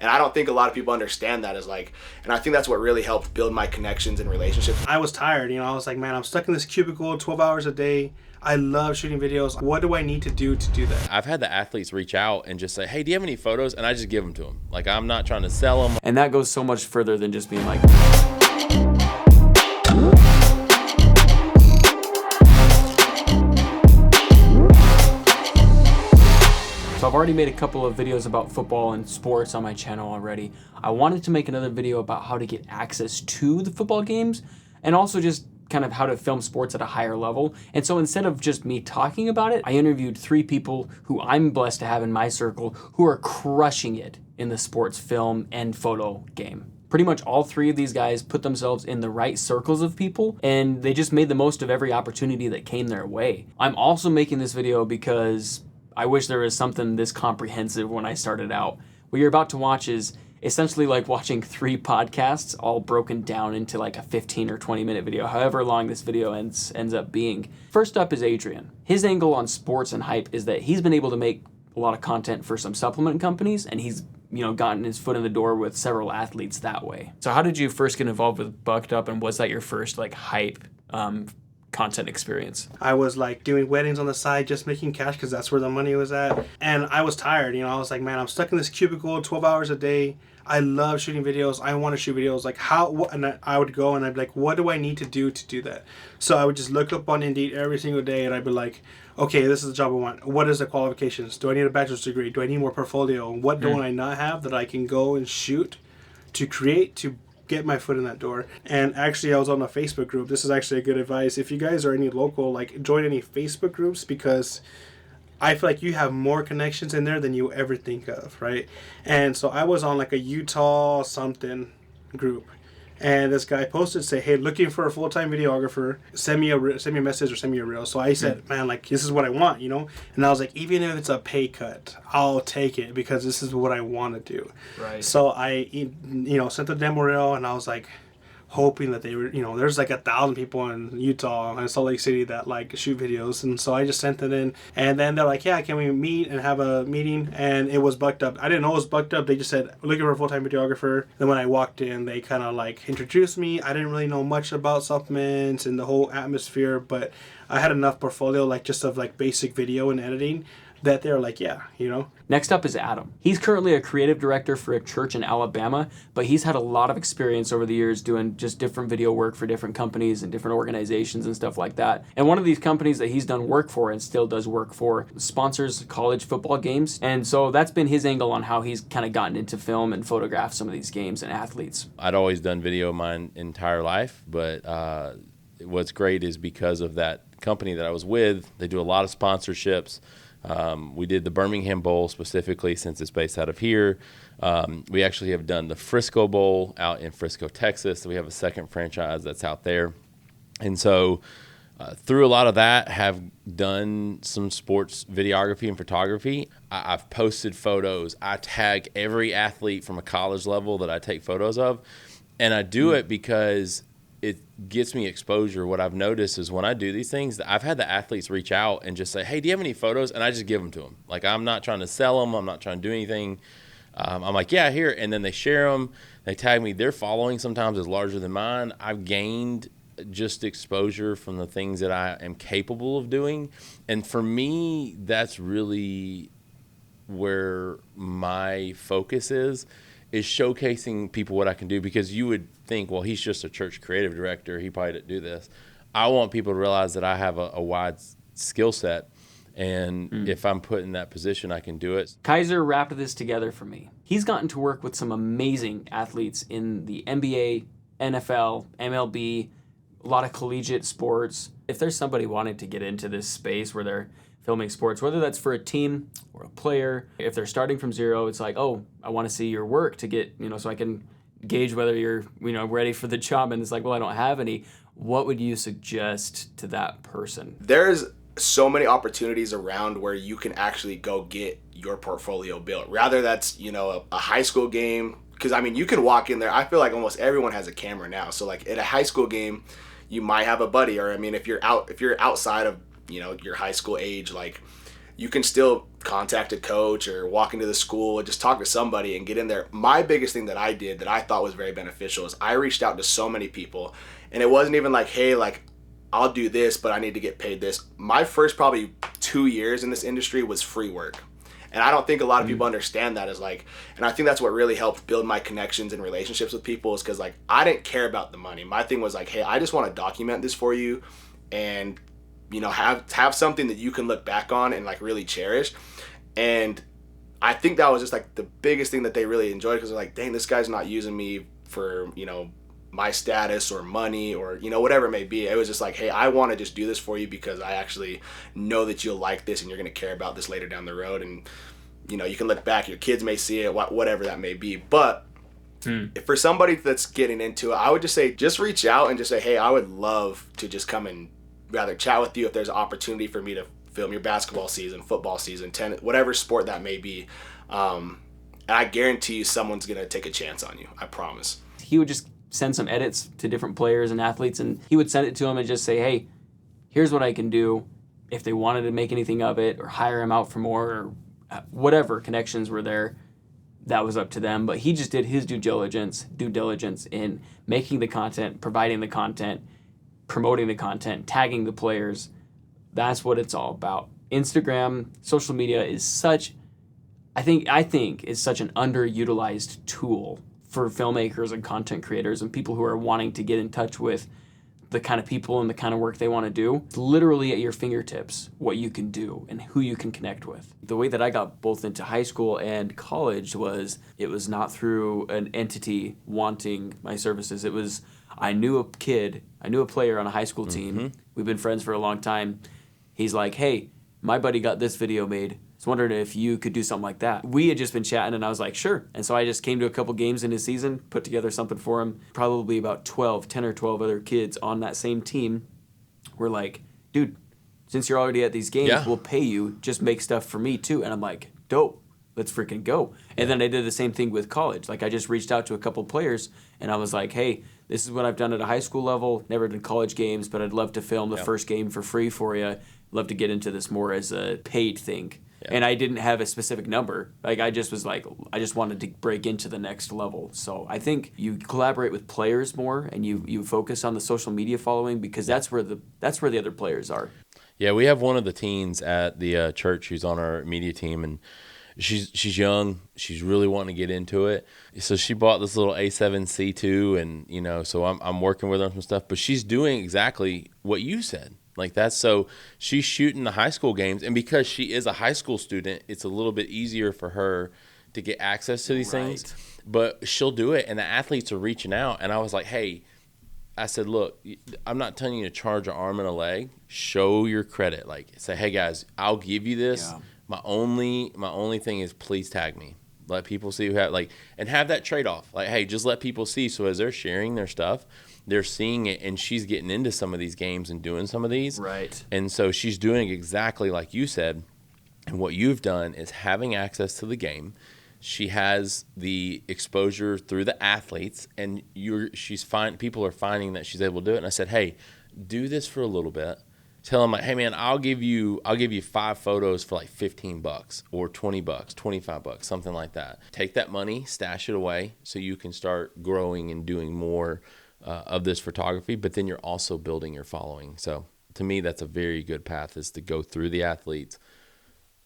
And I don't think a lot of people understand that and I think that's what really helped build my connections and relationships. I was tired, I was like, man, I'm stuck in this cubicle 12 hours a day. I love shooting videos. What do I need to do that? I've had the athletes reach out and just say, hey, do you have any photos? And I just give them to them. Like, I'm not trying to sell them. And that goes so much further than just being like, so I've already made a couple of videos about football and sports on my channel already. I wanted to make another video about how to get access to the football games and also just kind of how to film sports at a higher level. And so instead of just me talking about it, I interviewed 3 people who I'm blessed to have in my circle who are crushing it in the sports film and photo game. Pretty much all 3 of these guys put themselves in the right circles of people, and they just made the most of every opportunity that came their way. I'm also making this video because I wish there was something this comprehensive when I started out. What you're about to watch is essentially like watching 3 podcasts all broken down into like a 15 or 20 minute video, however long this video ends up being. First up is Adrian. His angle on sports and hype is that he's been able to make a lot of content for some supplement companies, and he's gotten his foot in the door with several athletes that way. So how did you first get involved with Bucked Up, and was that your first like hype content experience? I was like doing weddings on the side, just making cash because that's where the money was at. And I was tired, I was like, man, I'm stuck in this cubicle 12 hours a day. I love shooting videos. I want to shoot videos. Like and I would go and I'd be like, what do I need to do that? So I would just look up on Indeed every single day and I'd be like, okay, this is the job I want. What is the qualifications? Do I need a bachelor's degree? Do I need more portfolio? What do I not have that I can go and shoot to create, to get my foot in that door? And actually, I was on a Facebook group. This is actually a good advice. If you guys are any local, like, join any Facebook groups, because I feel like you have more connections in there than you ever think of, right? And so I was on like a Utah something group, and this guy posted, say, hey, looking for a full-time videographer, send me a message or send me a reel. So I said, man, like, this is what I want, And I was like, even if it's a pay cut, I'll take it because this is what I want to do. Right. So I, sent the demo reel, and I was like, hoping that they were, there's like 1,000 people in Utah and Salt Lake City that like shoot videos. And so I just sent it in, and then they're like, yeah, can we meet and have a meeting? And it was Bucked Up. I didn't know it was Bucked Up. They just said, looking for a full-time videographer. Then when I walked in, they kind of like introduced me. I didn't really know much about supplements and the whole atmosphere, but I had enough portfolio, like just of like basic video and editing, that they're like, yeah, Next up is Adam. He's currently a creative director for a church in Alabama, but he's had a lot of experience over the years doing just different video work for different companies and different organizations and stuff like that. And one of these companies that he's done work for and still does work for sponsors college football games. And so that's been his angle on how he's kind of gotten into film and photograph some of these games and athletes. I'd always done video my entire life, but what's great is because of that company that I was with, they do a lot of sponsorships. We did the Birmingham Bowl specifically since it's based out of here. We actually have done the Frisco Bowl out in Frisco, Texas. So we have a second franchise that's out there. And so through a lot of that, have done some sports videography and photography. I've posted photos. I tag every athlete from a college level that I take photos of. And I do it because it gets me exposure. What I've noticed is when I do these things, I've had the athletes reach out and just say, hey, do you have any photos? And I just give them to them. Like, I'm not trying to sell them. I'm not trying to do anything. I'm like, yeah, here. And then they share them. They tag me. Their following sometimes is larger than mine. I've gained just exposure from the things that I am capable of doing. And for me, that's really where my focus is showcasing people what I can do, because you would think, well, he's just a church creative director. He probably didn't do this. I want people to realize that I have a wide skill set, and if I'm put in that position, I can do it. Kyzer wrapped this together for me. He's gotten to work with some amazing athletes in the NBA, NFL, MLB, a lot of collegiate sports. If there's somebody wanting to get into this space where they're filming sports, whether that's for a team or a player, if they're starting from zero, it's like, oh, I want to see your work to get, so I can gauge whether you're, ready for the job. And it's like, well, I don't have any. What would you suggest to that person? There's so many opportunities around where you can actually go get your portfolio built. Rather that's, a high school game. Because, you can walk in there. I feel like almost everyone has a camera now. So, like, at a high school game, you might have a buddy. Or, if you're outside of, your high school age, like, you can still contact a coach or walk into the school and just talk to somebody and get in there. My biggest thing that I did that I thought was very beneficial is I reached out to so many people, and it wasn't even like, hey, like, I'll do this, but I need to get paid this. My first probably 2 years in this industry was free work. And I don't think a lot of people understand that as like, and I think that's what really helped build my connections and relationships with people, is because like I didn't care about the money. My thing was like, hey, I just want to document this for you and, you know, have something that you can look back on and like really cherish. And I think that was just like the biggest thing that they really enjoyed, because they're like, dang, this guy's not using me for, you know, my status or money or, you know, whatever it may be. It was just like, hey, I want to just do this for you because I actually know that you'll like this and you're going to care about this later down the road. And, you know, you can look back, your kids may see it, whatever that may be. But if for somebody that's getting into it, I would just say, just reach out and just say, hey, I would love to just come and rather chat with you if there's an opportunity for me to film your basketball season, football season, tennis, whatever sport that may be. And I guarantee you someone's going to take a chance on you. I promise. He would just send some edits to different players and athletes, and he would send it to them and just say, hey, here's what I can do. If they wanted to make anything of it or hire him out for more or whatever connections were there, that was up to them. But he just did his due diligence in making the content, providing the content, promoting the content, tagging the players. That's what it's all about. Instagram, social media is such, I think is such an underutilized tool for filmmakers and content creators and people who are wanting to get in touch with the kind of people and the kind of work they want to do. It's literally at your fingertips what you can do and who you can connect with. The way that I got both into high school and college was, it was not through an entity wanting my services. It was, I knew a player on a high school team. We've been friends for a long time. He's like, hey, my buddy got this video made. I was wondering if you could do something like that. We had just been chatting, and I was like, sure. And so I just came to a couple games in his season, put together something for him. Probably about 10 or 12 other kids on that same team were like, dude, since you're already at these games, we'll pay you. Just make stuff for me too. And I'm like, dope. Let's freaking go. And then I did the same thing with college. Like, I just reached out to a couple players, and I was like, hey, this is what I've done at a high school level. Never did college games, but I'd love to film the first game for free for you. Love to get into this more as a paid thing. Yeah. And I didn't have a specific number. Like, I just was like, I just wanted to break into the next level. So I think you collaborate with players more, and you focus on the social media following, because that's where the other players are. Yeah, we have one of the teens at the church who's on our media team, and she's young. She's really wanting to get into it. So she bought this little A7C2, and, you know, so I'm working with her on some stuff. But she's doing exactly what you said. Like, that's, so she's shooting the high school games, and because she is a high school student, it's a little bit easier for her to get access to these things. But she'll do it, and the athletes are reaching out. And I was like, hey, I said, look, I'm not telling you to charge an arm and a leg. Show your credit. Like, say, hey guys, I'll give you this. Yeah. My only thing is, please tag me. Let people see who have, like, and have that trade off. Like, hey, just let people see. So as they're sharing their stuff, they're seeing it, and she's getting into some of these games and doing some of these. Right. And so she's doing exactly like you said. And what you've done is having access to the game. She has the exposure through the athletes, and people are finding that she's able to do it. And I said, hey, do this for a little bit. Tell them, like, hey man, I'll give you 5 photos for like $15 or $20, $25, something like that. Take that money, stash it away, so you can start growing and doing more of this photography. But then you're also building your following. So to me, that's a very good path, is to go through the athletes,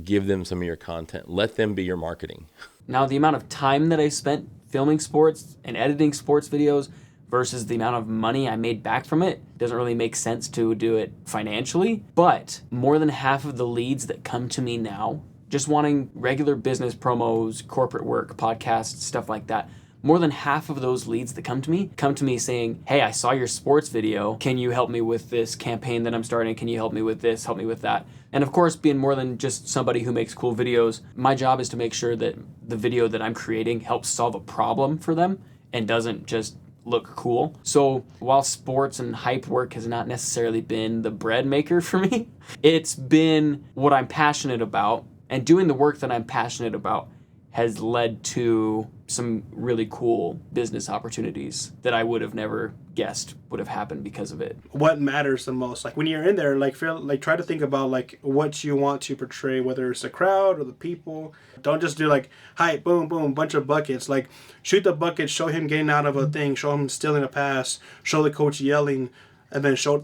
give them some of your content, let them be your marketing. Now, the amount of time that I spent filming sports and editing sports videos versus the amount of money I made back from it doesn't really make sense to do it financially. But more than half of the leads that come to me now, just wanting regular business promos, corporate work, podcasts, stuff like that, more than half of those leads that come to me saying, hey, I saw your sports video. Can you help me with this campaign that I'm starting? Can you help me with this? Help me with that? And of course, being more than just somebody who makes cool videos, my job is to make sure that the video that I'm creating helps solve a problem for them and doesn't just look cool. So while sports and hype work has not necessarily been the bread maker for me, it's been what I'm passionate about, and doing the work that I'm passionate about has led to some really cool business opportunities that I would have never guessed would have happened because of it. What matters the most? Like when you're in there, like feel like try to think about like what you want to portray, whether it's the crowd or the people. Don't just do like hi, boom, boom, bunch of buckets. Like shoot the bucket, show him getting out of a thing, show him stealing a pass, show the coach yelling, and then show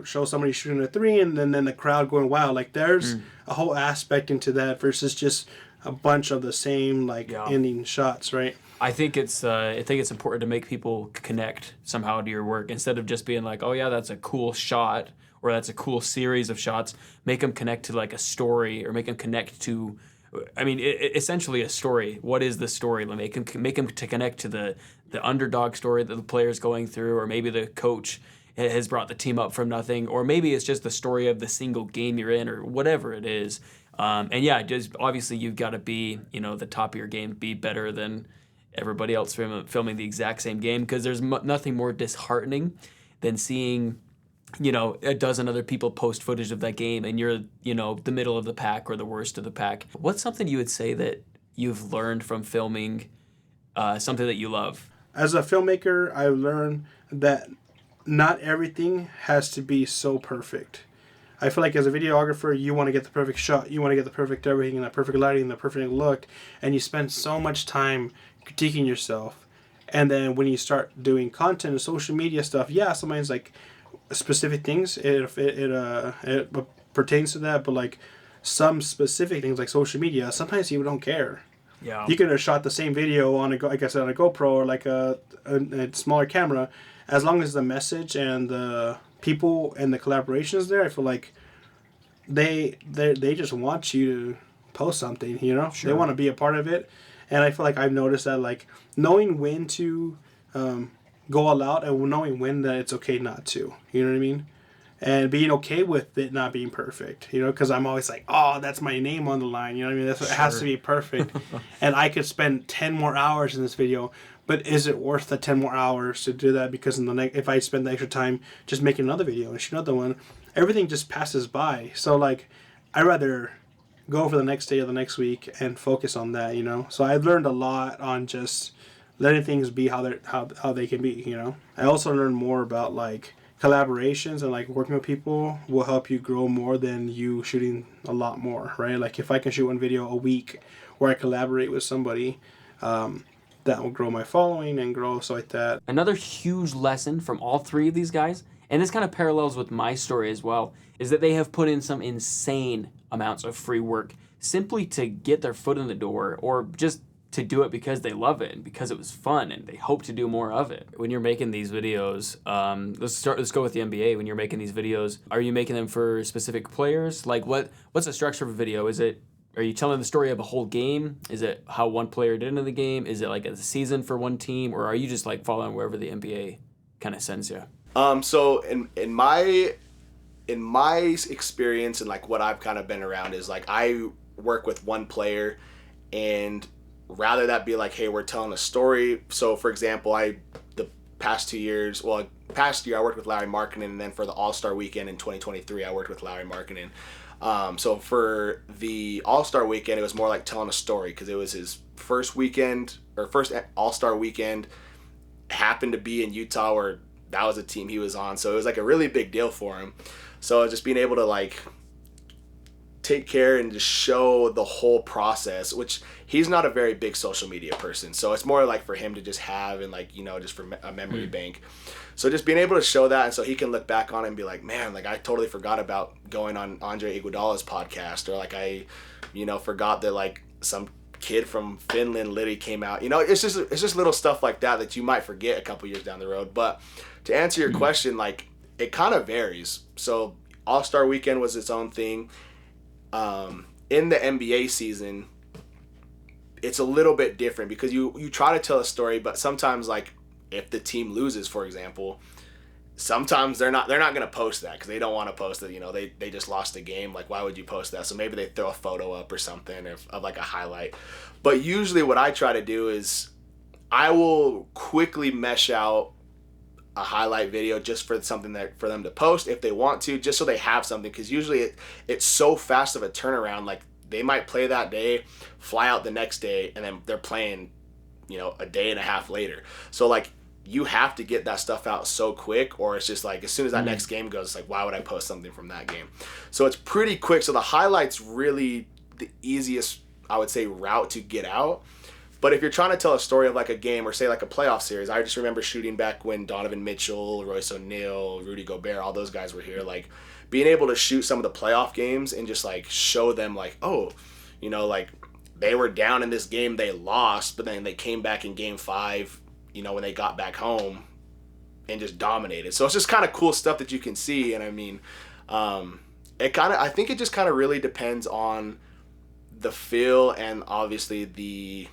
somebody shooting a three, and then the crowd going wow. Like there's a whole aspect into that versus just a bunch of the same ending shots, right? I think it's important to make people connect somehow to your work instead of just being like, oh yeah, that's a cool shot or that's a cool series of shots. Make them connect to like a story or make them connect to, I mean, essentially a story. What is the story? Make them to connect to the underdog story that the player's going through, or maybe the coach has brought the team up from nothing, or maybe it's just the story of the single game you're in, or whatever it is. And yeah, just obviously you've got to be, the top of your game, be better than everybody else filming the exact same game, because there's nothing more disheartening than seeing, a dozen other people post footage of that game and you're, the middle of the pack or the worst of the pack. What's something you would say that you've learned from filming something that you love? As a filmmaker, I've learned that not everything has to be so perfect. I feel like as a videographer, you want to get the perfect shot, you want to get the perfect everything, and the perfect lighting, and the perfect look, and you spend so much time critiquing yourself. And then when you start doing content and social media stuff, sometimes like specific things, it pertains to that, but like some specific things like social media, sometimes you don't care. Yeah. You could have shot the same video on a GoPro or like a smaller camera, as long as the message and the people and the collaborations there, I feel like they just want you to post something, Sure. They want to be a part of it. And I feel like I've noticed that like knowing when to go all out and knowing when that it's okay not to, you know what I mean? And being okay with it not being perfect, because I'm always like, oh, that's my name on the line, you know what I mean? It has to be perfect. And I could spend 10 more hours in this video, but is it worth the 10 more hours to do that? Because if I spend the extra time just making another video and shoot another one, everything just passes by. So like, I'd rather go for the next day or the next week and focus on that, So I've learned a lot on just letting things be how they can be, I also learned more about like collaborations and like working with people will help you grow more than you shooting a lot more, right? Like if I can shoot one video a week where I collaborate with somebody, that will grow my following and grow so like that. Another huge lesson from all three of these guys, and this kind of parallels with my story as well, is that they have put in some insane amounts of free work simply to get their foot in the door, or just to do it because they love it and because it was fun and they hope to do more of it. When you're making these videos, let's go with the NBA. When you're making these videos, are you making them for specific players? Like what's the structure of a video? Are you telling the story of a whole game? Is it how one player did in the game? Is it like a season for one team? Or are you just like following wherever the NBA kind of sends you? So in my experience and like what I've kind of been around is like I work with one player, and rather that be like, hey, we're telling a story. So for example, the past year I worked with Larry Markkinen, and then for the All-Star weekend in 2023 I worked with Larry Markkinen. So for the All-Star weekend, it was more like telling a story because it was his first weekend or first All-Star weekend, happened to be in Utah where that was a team he was on. So it was like a really big deal for him. So just being able to like take care and just show the whole process, which he's not a very big social media person. So it's more like for him to just have and like, just for a memory bank. So just being able to show that, and so he can look back on it and be like, man, like I totally forgot about going on Andre Iguodala's podcast, or like I, forgot that like some kid from Finland literally came out. It's just little stuff like that you might forget a couple years down the road. But to answer your question, like it kind of varies. So All-Star weekend was its own thing. In the NBA season, it's a little bit different because you try to tell a story, but sometimes like if the team loses, for example, sometimes they're not going to post that because they don't want to post that, they just lost a game. Like, why would you post that? So maybe they throw a photo up or something of like a highlight. But usually what I try to do is I will quickly mesh out a highlight video just for something that for them to post if they want to, just so they have something, because usually it's so fast of a turnaround. Like they might play that day, fly out the next day, and then they're playing, you know, a day and a half later. So like, you have to get that stuff out so quick, or it's just like as soon as that next game goes, it's like, why would I post something from that game? So it's pretty quick. So the highlights really the easiest, I would say, route to get out. But if you're trying to tell a story of like a game or say like a playoff series, I just remember shooting back when Donovan Mitchell, Royce O'Neal, Rudy Gobert, all those guys were here, like being able to shoot some of the playoff games and just like show them like, oh, you know, like they were down in this game, they lost, but then they came back in game 5, you know, when they got back home and just dominated. So it's just kind of cool stuff that you can see. And I mean, I think it just kind of really depends on the feel and obviously the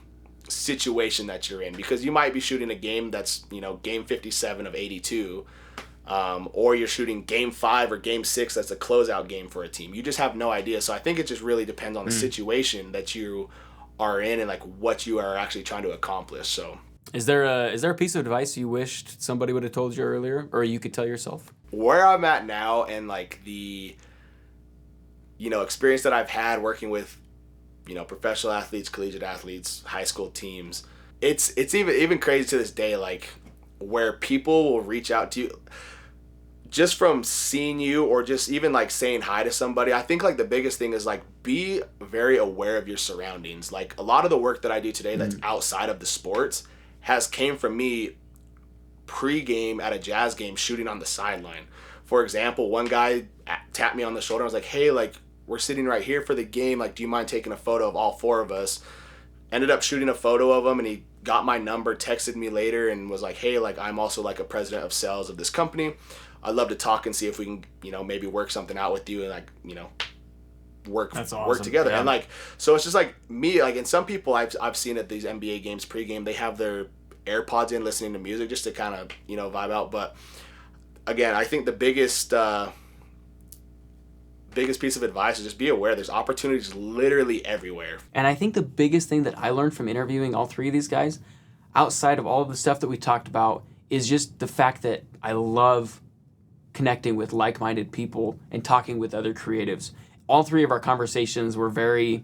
situation that you're in, because you might be shooting a game that's, you know, game 57 of 82, or you're shooting game 5 or game 6 that's a closeout game for a team. You just have no idea. So I think it just really depends on the situation that you are in and like what you are actually trying to accomplish. So Is there a piece of advice you wished somebody would have told you earlier, or you could tell yourself? Where I'm at now and like the, you know, experience that I've had working with, you know, professional athletes, collegiate athletes, high school teams, it's even crazy to this day, like where people will reach out to you just from seeing you or just even like saying hi to somebody. I think like the biggest thing is like be very aware of your surroundings. Like a lot of the work that I do today that's outside of the sports came from me pre-game at a Jazz game shooting on the sideline. For example, one guy tapped me on the shoulder and was like, hey, like we're sitting right here for the game, like do you mind taking a photo of all 4 of us? Ended up shooting a photo of him, and he got my number, texted me later and was like, hey, like I'm also like a president of sales of this company. I'd love to talk and see if we can, you know, maybe work something out with you and like, you know, work together. Yeah. And like, so it's just like me, like, and some people I've seen at these NBA games pregame, they have their AirPods in listening to music just to kind of, you know, vibe out. But again, I think the biggest piece of advice is just be aware. There's opportunities literally everywhere. And I think the biggest thing that I learned from interviewing all 3 of these guys, outside of all of the stuff that we talked about, is just the fact that I love connecting with like-minded people and talking with other creatives. All 3 of our conversations were very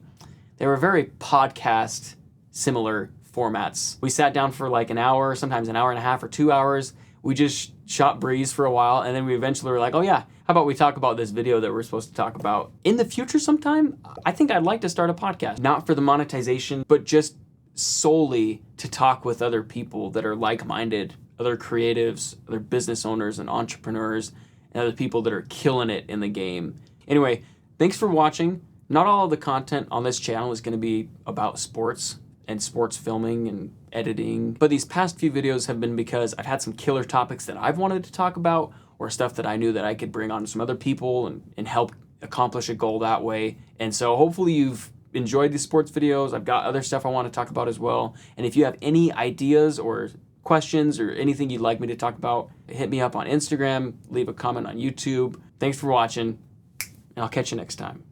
podcast similar formats. We sat down for like an hour, sometimes an hour and a half or 2 hours. We just shot breeze for a while, and then we eventually were like, oh yeah, how about we talk about this video that we're supposed to talk about? In the future sometime, I think I'd like to start a podcast. Not for the monetization, but just solely to talk with other people that are like-minded, other creatives, other business owners and entrepreneurs, and other people that are killing it in the game. Anyway, thanks for watching. Not all of the content on this channel is going to be about sports and sports filming and editing, but these past few videos have been because I've had some killer topics that I've wanted to talk about, or stuff that I knew that I could bring on some other people and help accomplish a goal that way. And so hopefully you've enjoyed these sports videos. I've got other stuff I want to talk about as well. And if you have any ideas or questions or anything you'd like me to talk about, hit me up on Instagram, leave a comment on YouTube. Thanks for watching, and I'll catch you next time.